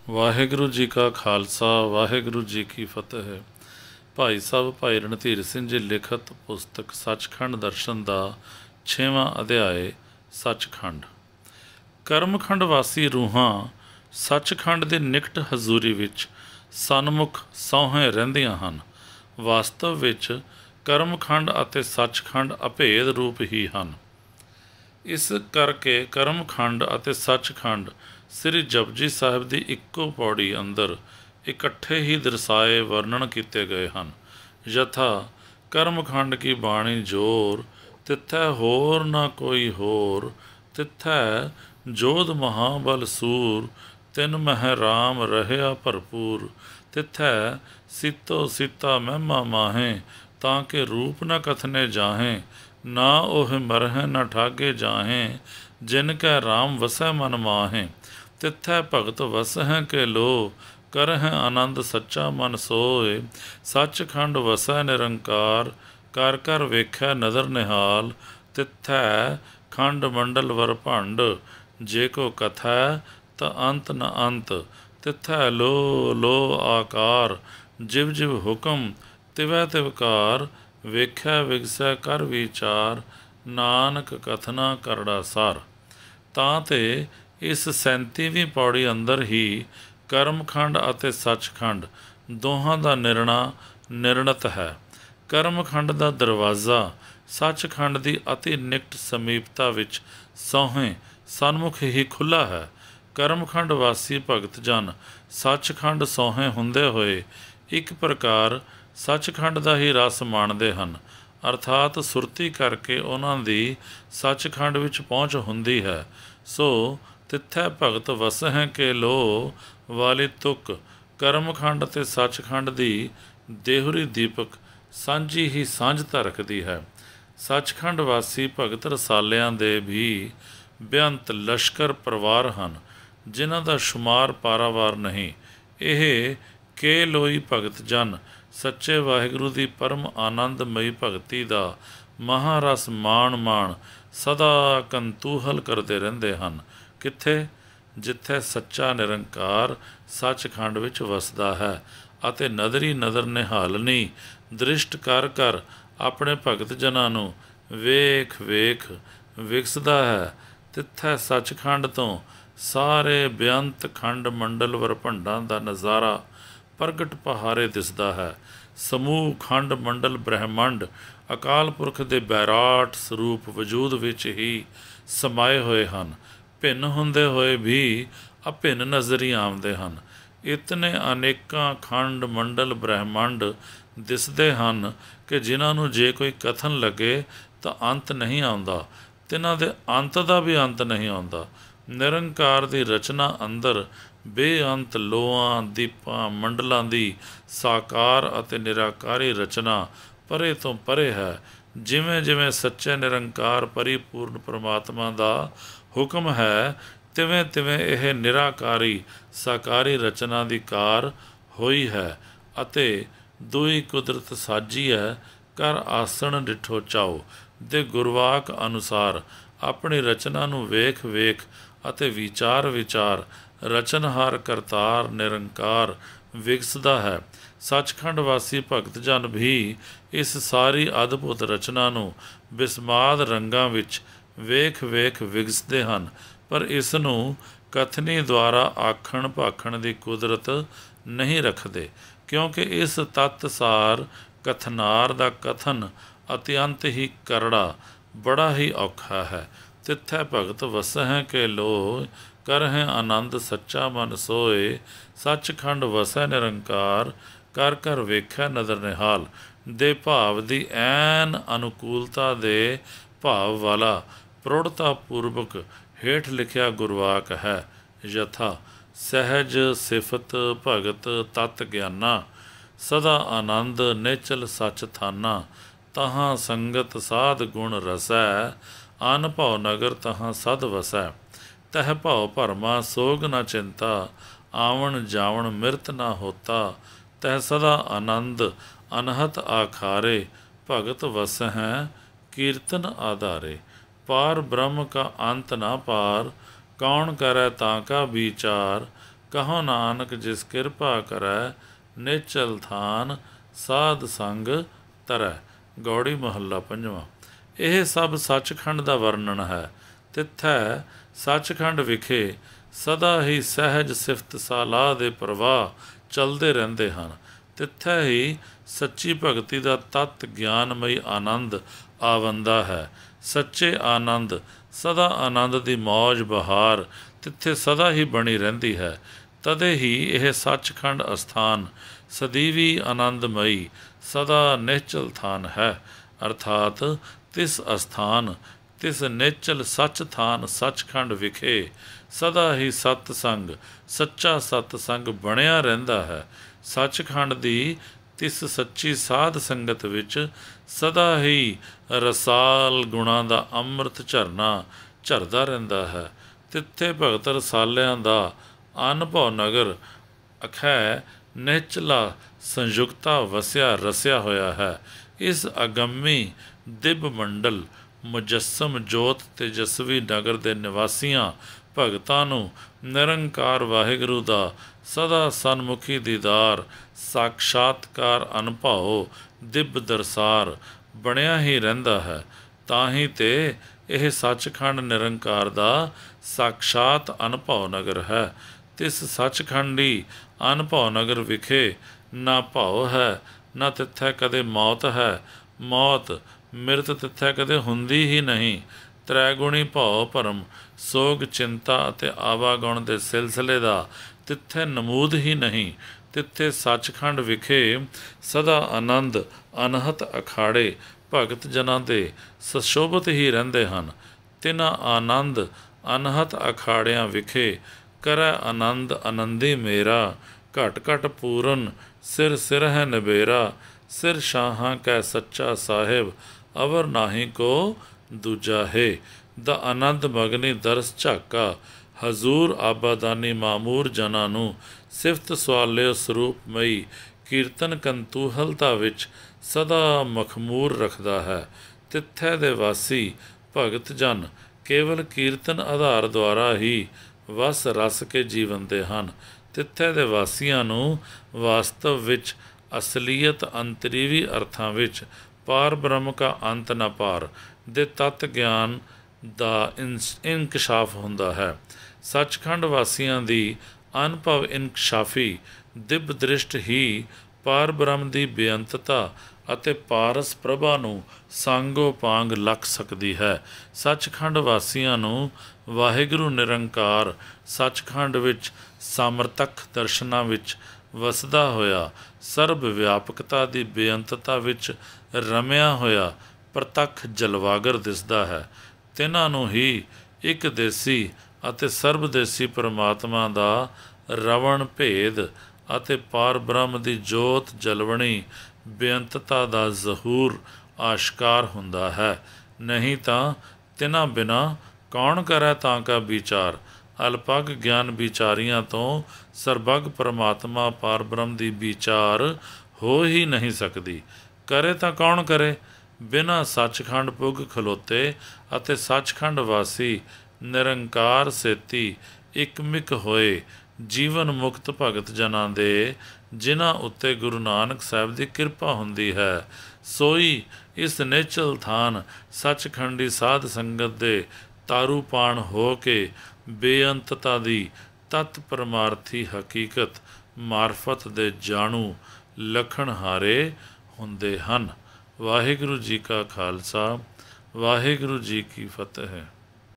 ਵਾਹਿਗੁਰੂ ਜੀ ਕਾ ਖਾਲਸਾ ਵਾਹਿਗੁਰੂ ਜੀ ਕੀ ਫਤਿਹ। ਭਾਈ ਸਾਹਿਬ ਭਾਈ ਰਣਧੀਰ ਸਿੰਘ ਜੀ ਲਿਖਤ ਪੁਸਤਕ ਸੱਚਖੰਡ ਦਰਸ਼ਨ ਦਾ 6ਵਾਂ ਅਧਿਆਏ ਸੱਚਖੰਡ। ਕਰਮਖੰਡ ਵਾਸੀ ਰੂਹਾਂ ਸੱਚਖੰਡ ਦੇ ਨਿਕਟ ਹਜ਼ੂਰੀ ਵਿੱਚ ਸਨਮੁਖ ਸੌਂਹੇ ਰਹਿੰਦੀਆਂ ਹਨ। ਵਾਸਤਵ ਵਿੱਚ ਕਰਮਖੰਡ ਅਤੇ ਸੱਚਖੰਡ ਅਭੇਦ ਰੂਪ ਹੀ ਹਨ। ਇਸ ਕਰਕੇ ਕਰਮਖੰਡ ਅਤੇ ਸੱਚਖੰਡ ਸ੍ਰੀ ਜਪਜੀ ਸਾਹਿਬ ਦੀ ਇੱਕੋ ਪੌੜੀ ਅੰਦਰ ਇਕੱਠੇ ਹੀ ਦਰਸਾਏ ਵਰਣਨ ਕੀਤੇ ਗਏ ਹਨ। ਯਥਾ ਕਰਮਖੰਡ ਕੀ ਬਾਣੀ ਜੋਰ, ਤਿੱਥੈ ਹੋਰ ਨਾ ਕੋਈ ਹੋਰ, ਤਿੱਥੈ ਜੋਧ ਮਹਾਬਲ ਸੂਰ, ਤਿਨ ਮਹਿ ਰਾਮ ਰਹਿਆ ਭਰਪੂਰ, ਤਿੱਥੈ ਸੀਤੋ ਸੀਤਾ ਮਹਿਮਾ ਮਾਹੇ, ਤਾਂ ਕਿ ਰੂਪ ਨ ਕਥਨੇ ਜਾਹੇ, ਨਾ ਉਹ ਮਰਹਿ ਨ ਠਾਗੇ ਜਾਹੇ, ਜਿਨ ਕੈ ਰਾਮ ਵਸੈ ਮਨ ਮਾਹੇ, ਤਿੱਥੈ ਭਗਤ ਵਸਹਿ ਕੇ ਲੋ, ਕਰਹਿ ਆਨੰਦ ਸੱਚਾ ਮਨ ਸੋਏ, ਸੱਚਖੰਡ ਵਸੈ ਨਿਰੰਕਾਰ, ਕਰ ਕਰ ਵੇਖੈ ਨਦਰ ਨਿਹਾਲ, ਤਿੱਥੈ ਖੰਡ ਮੰਡਲ ਵਰ ਭੰਡ, ਜੇ ਕੋ ਕਥੈ ਤ ਅੰਤ ਨ ਅੰਤ, ਤਿੱਥੈ ਲੋ ਲੋ ਆਕਾਰ, ਜਿਵ ਜਿਵ ਹੁਕਮ ਤਿਵੈ ਤਿਵਕਾਰ, ਵੇਖੈ ਵਿਗਸੈ ਕਰ ਵਿਚਾਰ, ਨਾਨਕ ਕਥਨਾ ਕਰੜਾ ਸਾਰ। ਤਾਂ ਤੇ ਇਸ 37ਵੀਂ ਪੌੜੀ ਅੰਦਰ ਹੀ ਕਰਮਖੰਡ ਅਤੇ ਸੱਚਖੰਡ ਦੋਹਾਂ ਦਾ ਨਿਰਣਤ ਹੈ। ਕਰਮਖੰਡ ਦਾ ਦਰਵਾਜ਼ਾ ਸੱਚਖੰਡ ਦੀ ਅਤੀ ਨਿਕਟ ਸਮੀਪਤਾ ਵਿੱਚ ਸੌਂਹੇ ਸਨਮੁਖ ਹੀ ਖੁੱਲ੍ਹਾ ਹੈ। ਕਰਮਖੰਡ ਵਾਸੀ ਭਗਤ ਜਨ ਸੱਚਖੰਡ ਸੌਂਹੇ ਹੁੰਦੇ ਹੋਏ ਇੱਕ ਪ੍ਰਕਾਰ ਸੱਚਖੰਡ ਦਾ ਹੀ ਰਸ ਮਾਣਦੇ ਹਨ, ਅਰਥਾਤ ਸੁਰਤੀ ਕਰਕੇ ਉਹਨਾਂ ਦੀ ਸੱਚਖੰਡ ਵਿੱਚ ਪਹੁੰਚ ਹੁੰਦੀ ਹੈ। ਸੋ ਤਿੱਥੈ ਭਗਤ ਵਸਹਿ ਕੇ ਲੋ ਵਾਲੀ ਤੁਕ ਕਰਮਖੰਡ ਅਤੇ ਸੱਚਖੰਡ ਦੀ ਦੇਹੁਰੀ ਦੀਪਕ ਸਾਂਝੀ ਹੀ ਸਾਂਝਤਾ ਰੱਖਦੀ ਹੈ। ਸੱਚਖੰਡ ਵਾਸੀ ਭਗਤ ਰਸਾਲਿਆਂ ਦੇ ਵੀ ਬੇਅੰਤ ਲਸ਼ਕਰ ਪਰਿਵਾਰ ਹਨ, ਜਿਨ੍ਹਾਂ ਦਾ ਸ਼ੁਮਾਰ ਪਾਰਾਵਾਰ ਨਹੀਂ। ਇਹ ਕੇ ਲੋਈ ਭਗਤ ਜਨ ਸੱਚੇ ਵਾਹਿਗੁਰੂ ਦੀ ਪਰਮ ਆਨੰਦਮਈ ਭਗਤੀ ਦਾ ਮਹਾਰਸ ਮਾਣ ਸਦਾ ਕੰਤੂਹਲ ਕਰਦੇ ਰਹਿੰਦੇ ਹਨ। ਕਿੱਥੇ? ਜਿੱਥੇ ਸੱਚਾ ਨਿਰੰਕਾਰ ਸੱਚਖੰਡ ਵਿੱਚ ਵਸਦਾ ਹੈ ਅਤੇ ਨਦਰੀ ਨਦਰ ਨਿਹਾਲਨੀ ਦ੍ਰਿਸ਼ਟ ਕਰ ਕਰ ਆਪਣੇ ਭਗਤ ਜਨਾਂ ਨੂੰ ਵੇਖ ਵੇਖ ਵਿਕਸਦਾ ਹੈ। ਤਿੱਥੈ ਸੱਚਖੰਡ ਤੋਂ ਸਾਰੇ ਬੇਅੰਤ ਖੰਡ ਮੰਡਲ ਵਰਭੰਡਾਂ ਦਾ ਨਜ਼ਾਰਾ ਪ੍ਰਗਟ ਪਹਾਰੇ ਦਿਸਦਾ ਹੈ। ਸਮੂਹ ਖੰਡ ਮੰਡਲ ਬ੍ਰਹਿਮੰਡ ਅਕਾਲ ਪੁਰਖ ਦੇ ਬੈਰਾਟ ਸਰੂਪ ਵਜੂਦ ਵਿੱਚ ਹੀ ਸਮਾਏ ਹੋਏ ਹਨ। ਭਿੰਨ ਹੁੰਦੇ ਹੋਏ ਵੀ ਅਭਿੰਨ ਨਜ਼ਰ ਹੀ ਆਉਂਦੇ ਹਨ। ਇਤਨੇ ਅਨੇਕਾਂ ਖੰਡ ਮੰਡਲ ਬ੍ਰਹਿਮੰਡ ਦਿਸਦੇ ਹਨ ਕਿ ਜਿਨ੍ਹਾਂ ਨੂੰ ਜੇ ਕੋਈ ਕਥਨ ਲੱਗੇ ਤਾਂ ਅੰਤ ਨਹੀਂ ਆਉਂਦਾ, ਤਿਨਾਂ ਦੇ ਅੰਤ ਦਾ ਵੀ ਅੰਤ ਨਹੀਂ ਆਉਂਦਾ। ਨਿਰੰਕਾਰ ਦੀ ਰਚਨਾ ਅੰਦਰ ਬੇਅੰਤ ਲੋਆਂ ਦੀਪਾਂ ਮੰਡਲਾਂ ਦੀ ਸਾਕਾਰ ਅਤੇ ਨਿਰਾਕਾਰੀ ਰਚਨਾ ਪਰੇ ਤੋਂ ਪਰੇ ਹੈ। ਜਿਵੇਂ ਜਿਵੇਂ ਸੱਚੇ ਨਿਰੰਕਾਰ ਪਰਿਪੂਰਨ ਪਰਮਾਤਮਾ ਦਾ ਹੁਕਮ ਹੈ, ਤਿਵੇਂ ਤਿਵੇਂ ਇਹ ਨਿਰਾਕਾਰੀ ਸਾਕਾਰੀ ਰਚਨਾ ਦੀ ਕਾਰ ਹੋਈ ਹੈ ਅਤੇ ਦੂਈ ਕੁਦਰਤ ਸਾਜੀ ਹੈ। ਕਰ ਆਸਣ ਡਿਠੋ ਚਾਓ ਦੇ ਗੁਰਵਾਕ ਅਨੁਸਾਰ ਆਪਣੀ ਰਚਨਾ ਨੂੰ ਵੇਖ ਵੇਖ ਅਤੇ ਵਿਚਾਰ ਵਿਚਾਰ ਰਚਨਹਾਰ ਕਰਤਾਰ ਨਿਰੰਕਾਰ ਵਿਗਸਦਾ ਹੈ। ਸੱਚਖੰਡ ਵਾਸੀ ਭਗਤ ਜਨ ਵੀ ਇਸ ਸਾਰੀ ਅਦਭੁਤ ਰਚਨਾ ਨੂੰ ਬਿਸਮਾਦ ਰੰਗਾਂ ਵਿੱਚ ਵੇਖ ਵੇਖ ਵਿਗਸਦੇ ਹਨ, ਪਰ ਇਸ ਨੂੰ ਕਥਨੀ ਦੁਆਰਾ ਆਖਣ ਭਾਖਣ ਦੀ ਕੁਦਰਤ ਨਹੀਂ ਰੱਖਦੇ, ਕਿਉਂਕਿ ਇਸ ਤੱਤਸਾਰ ਕਥਨਾਰ ਦਾ ਕਥਨ ਅਤਿਅੰਤ ਹੀ ਕਰੜਾ ਬੜਾ ਹੀ ਔਖਾ ਹੈ। ਤਿੱਥੈ ਭਗਤ ਵਸਹਿ ਕੇ ਲੋ, ਕਰਹਿ ਆਨੰਦ ਸੱਚਾ ਮਨ ਸੋਏ, ਸੱਚਖੰਡ ਵਸੈ ਨਿਰੰਕਾਰ, ਕਰ ਕਰ ਵੇਖੈ ਨਦਰ ਨਿਹਾਲ ਦੇ ਭਾਵ ਦੀ ਐਨ ਅਨੁਕੂਲਤਾ ਦੇ ਭਾਵ ਵਾਲਾ ਪ੍ਰੋੜਤਾ ਪੂਰਵਕ ਹੇਠ ਲਿਖਿਆ ਗੁਰਵਾਕ ਹੈ। ਯਥਾ ਸਹਿਜ ਸਿਫਤ ਭਗਤ ਤਤ ਗਿਆਨਾ, ਸਦਾ ਆਨੰਦ ਨਿਚਲ ਸੱਚ ਥਾਨਾ, ਤਹਾਂ ਸੰਗਤ ਸਾਧ ਗੁਣ ਰਸੈ, ਅਨ ਭਉ ਨਗਰ ਤਹਾਂ ਸਦ ਵਸੈ, ਤਹ ਭਉ ਭਰਮਾ ਸੋਗ ਨ ਚਿੰਤਾ, ਆਵਣ ਜਾਵਣ ਮਿਰਤ ਨ ਹੋਤਾ, ਤਹ ਸਦਾ ਆਨੰਦ ਅਨਹਤ ਆਖਾਰੇ, ਭਗਤ ਵਸਹਿ ਕੀਰਤਨ ਆਧਾਰੇ, ਪਾਰ ਬ੍ਰਹਮ ਕਾ ਅੰਤ ਨਾ ਪਾਰ, ਕੌਣ ਕਰੈ ਤਾਂ ਕਾ ਵਿਚਾਰ, ਕਹੋ ਨਾਨਕ ਜਿਸ ਕਿਰਪਾ ਕਰੈ, ਨਿਚਲ ਥਾਨ ਸਾਧ ਸੰਗ ਤਰੈ। ਗੌੜੀ ਮਹੱਲਾ ਪੰਜਵਾਂ। ਇਹ ਸਭ ਸੱਚਖੰਡ ਦਾ ਵਰਣਨ ਹੈ। ਤਿੱਥੈ ਸੱਚਖੰਡ ਵਿਖੇ ਸਦਾ ਹੀ ਸਹਿਜ ਸਿਫਤ ਸਾਲਾਹ ਦੇ ਪ੍ਰਵਾਹ ਚੱਲਦੇ ਰਹਿੰਦੇ ਹਨ। ਤਿੱਥੈ ਹੀ ਸੱਚੀ ਭਗਤੀ ਦਾ ਤੱਤ ਗਿਆਨਮਈ ਆਨੰਦ ਆਵੰਦਾ ਹੈ। ਸੱਚੇ ਆਨੰਦ ਸਦਾ ਆਨੰਦ ਦੀ ਮੌਜ ਬਹਾਰ ਤਿੱਥੇ ਸਦਾ ਹੀ ਬਣੀ ਰਹਿੰਦੀ ਹੈ। ਤਦੇ ਹੀ ਇਹ ਸੱਚਖੰਡ ਅਸਥਾਨ ਸਦੀਵੀ ਆਨੰਦਮਈ ਸਦਾ ਨਿਹਚਲ ਥਾਨ ਹੈ। ਅਰਥਾਤ ਤਿਸ ਅਸਥਾਨ ਤਿਸ ਨਿਹਚਲ ਸੱਚ ਥਾਨ ਸੱਚਖੰਡ ਵਿਖੇ ਸਦਾ ਹੀ ਸਤਸੰਗ ਸੱਚਾ ਸਤਸੰਗ ਬਣਿਆ ਰਹਿੰਦਾ ਹੈ। ਸੱਚਖੰਡ ਦੀ ਤਿਸ ਸੱਚੀ ਸਾਧ ਸੰਗਤ ਵਿੱਚ ਸਦਾ ਹੀ ਰਸਾਲ ਗੁਣਾਂ ਦਾ ਅੰਮ੍ਰਿਤ ਝਰਨਾ ਝਰਦਾ ਰਹਿੰਦਾ ਹੈ। ਤਿੱਥੇ ਭਗਤ ਰਸਾਲਿਆਂ ਦਾ ਅਨਭਉ ਨਗਰ ਅਖੈ ਨਿਹਚਲਾ ਸੰਯੁਕਤਾ ਵਸਿਆ ਰਸਿਆ ਹੋਇਆ ਹੈ। ਇਸ ਅਗੰਮੀ ਦਿਵ ਮੰਡਲ ਮੁਜੱਸਮ ਜੋਤ ਤੇਜਸਵੀ ਨਗਰ ਦੇ ਨਿਵਾਸੀਆਂ ਭਗਤਾਂ ਨੂੰ ਨਿਰੰਕਾਰ ਵਾਹਿਗੁਰੂ ਦਾ ਸਦਾ ਸਨਮੁਖੀ ਦੀਦਾਰ ਸਾਖਸ਼ਾਤਕਾਰ ਅਨੁਭਵ ਦਿਵ ਦਰਸਾਰ ਬਣਿਆ ਹੀ ਰਹਿੰਦਾ ਹੈ। ਤਾਂ ਹੀ ਤੇ ਇਹ ਸੱਚਖੰਡ ਨਿਰੰਕਾਰ ਦਾ ਸਾਖਸ਼ਾਤ ਅਨੁਭਵ ਨਗਰ ਹੈ। ਤਿਸ ਸੱਚਖੰਡੀ ਅਨੁਭਵ ਨਗਰ ਵਿਖੇ ਨਾ ਭਉ ਹੈ, ਨਾ ਤਿੱਥੈ ਕਦੇ ਮੌਤ ਹੈ। ਮੌਤ ਮਿਰਤ ਤਿੱਥੈ ਕਦੇ ਹੁੰਦੀ ਹੀ ਨਹੀਂ। ਤ੍ਰੈਗੁਣੀ ਭਉ ਭਰਮ ਸੋਗ ਚਿੰਤਾ ਅਤੇ ਆਵਾਗੁਣ ਦੇ ਸਿਲਸਿਲੇ ਦਾ ਤਿੱਥੇ ਨਮੂਦ ਹੀ ਨਹੀਂ। ਤਿੱਥੇ ਸੱਚਖੰਡ ਵਿਖੇ ਸਦਾ ਆਨੰਦ ਅਨਹਤ ਅਖਾੜੇ ਭਗਤ ਜਨਾਂ ਦੇ ਸਸ਼ੋਭਤ ਹੀ ਰਹਿੰਦੇ ਹਨ। ਤਿਨਾਂ ਆਨੰਦ ਅਨਹਤ ਅਖਾੜਿਆਂ ਵਿਖੇ ਕਰੈ ਆਨੰਦ ਆਨੰਦੀ ਮੇਰਾ, ਘਟ ਘਟ ਪੂਰਨ ਸਿਰ ਸਿਰ ਹੈ ਨਿਬੇਰਾ। ਸਿਰ ਸ਼ਾਹਾਂ ਕੈ ਸੱਚਾ ਸਾਹਿਬ, ਅਵਰ ਨਾਹੀ ਕੋ ਦੂਜਾ ਹੈ। ਦਾ ਆਨੰਦ ਮਗਨੀ ਦਰਸ ਝਾਕਾ, ਹਜ਼ੂਰ ਆਬਾਦਾਨੀ ਮਾਮੂਰ ਜਨਾਂ ਨੂੰ ਸਿਫਤ ਸਵਾਲਿਓ ਸਰੂਪਮਈ ਕੀਰਤਨ ਕੰਤੂਹਲਤਾ ਵਿੱਚ ਸਦਾ ਮਖਮੂਰ ਰੱਖਦਾ ਹੈ। ਤਿੱਥੇ ਦੇ ਵਾਸੀ ਭਗਤ ਜਨ ਕੇਵਲ ਕੀਰਤਨ ਆਧਾਰ ਦੁਆਰਾ ਹੀ ਵਸ ਰਸ ਕੇ ਜੀਵਨਦੇ ਹਨ। ਤਿੱਥੇ ਦੇ ਵਾਸੀਆਂ ਨੂੰ ਵਾਸਤਵ ਵਿੱਚ ਅਸਲੀਅਤ ਅੰਤਰੀਵੀ ਅਰਥਾਂ ਵਿੱਚ ਪਾਰ ਬ੍ਰਹਮ ਕਾ ਅੰਤ ਨਾ ਪਾਰ ਦੇ ਤੱਤ ਗਿਆਨ ਦਾ ਇਨਕਸ਼ਾਫ ਹੁੰਦਾ ਹੈ। ਸੱਚਖੰਡ ਵਾਸੀਆਂ ਦੀ ਅਨੁਭਵ ਇਨਕਸ਼ਾਫੀ ਦਿਵ ਦ੍ਰਿਸ਼ਟ ਹੀ ਪਾਰ ਬ੍ਰਹਮ ਦੀ ਬੇਅੰਤਤਾ ਅਤੇ ਪਾਰਸ ਪ੍ਰਭਾ ਨੂੰ ਸਾਂਗੋ ਪਾਂਗ ਲੱਖ ਸਕਦੀ ਹੈ। ਸੱਚਖੰਡ ਵਾਸੀਆਂ ਨੂੰ ਵਾਹਿਗੁਰੂ ਨਿਰੰਕਾਰ ਸੱਚਖੰਡ ਵਿੱਚ ਸਮਰਤਕ ਦਰਸ਼ਨਾਂ ਵਿੱਚ ਵਸਦਾ ਹੋਇਆ ਸਰਬ ਵਿਆਪਕਤਾ ਦੀ ਬੇਅੰਤਤਾ ਵਿੱਚ ਰਮਿਆ ਹੋਇਆ ਪ੍ਰਤੱਖ ਜਲਵਾਗਰ ਦਿਸਦਾ ਹੈ। ਤਿੰਨਾਂ ਨੂੰ ਹੀ ਇੱਕ ਦੇਸੀ ਅਤੇ ਸਰਬਦੇਸੀ ਪਰਮਾਤਮਾ ਦਾ ਰਵਣ ਭੇਦ ਅਤੇ ਪਾਰ ਬ੍ਰਹਮ ਦੀ ਜੋਤ ਜਲਵਣੀ ਬੇਅੰਤਤਾ ਦਾ ਜ਼ਹੂਰ ਆਸ਼ਕਾਰ ਹੁੰਦਾ ਹੈ। ਨਹੀਂ ਤਾਂ ਤਿਨਾਂ ਬਿਨਾਂ ਕੌਣ ਕਰੈ ਤਾਂ ਕਾ ਵਿਚਾਰ। ਅਲਪਗ ਗਿਆਨ ਵਿਚਾਰੀਆਂ ਤੋਂ ਸਰਬੱਗ ਪਰਮਾਤਮਾ ਪਾਰ ਬ੍ਰਹਮ ਦੀ ਵਿਚਾਰ ਹੋ ਹੀ ਨਹੀਂ ਸਕਦੀ। ਕਰੇ ਤਾਂ ਕੌਣ ਕਰੇ। ਬਿਨਾਂ ਸੱਚਖੰਡ ਪੁੱਗ ਖਲੋਤੇ ਅਤੇ ਸੱਚਖੰਡ ਵਾਸੀ ਨਿਰੰਕਾਰ ਸੇਤੀ ਇਕਮਿਕ ਹੋਏ ਜੀਵਨ ਮੁਕਤ ਭਗਤ ਜਨਾਂ ਦੇ ਜਿਨ੍ਹਾਂ ਉੱਤੇ ਗੁਰੂ ਨਾਨਕ ਸਾਹਿਬ ਦੀ ਕਿਰਪਾ ਹੁੰਦੀ ਹੈ, ਸੋਈ ਇਸ ਨਿਹਚਲ ਥਾਨ ਸੱਚਖੰਡੀ ਸਾਧ ਸੰਗਤ ਦੇ ਤਾਰੂ ਪਾਣ ਹੋ ਕੇ ਬੇਅੰਤਤਾ ਦੀ ਤਤ ਪਰਮਾਰਥੀ ਹਕੀਕਤ ਮਾਰਫਤ ਦੇ ਜਾਣੂ ਲਖਣਹਾਰੇ ਹੁੰਦੇ ਹਨ। ਵਾਹਿਗੁਰੂ ਜੀ ਕਾ ਖਾਲਸਾ, ਵਾਹਿਗੁਰੂ ਜੀ ਕੀ ਫਤਿਹ।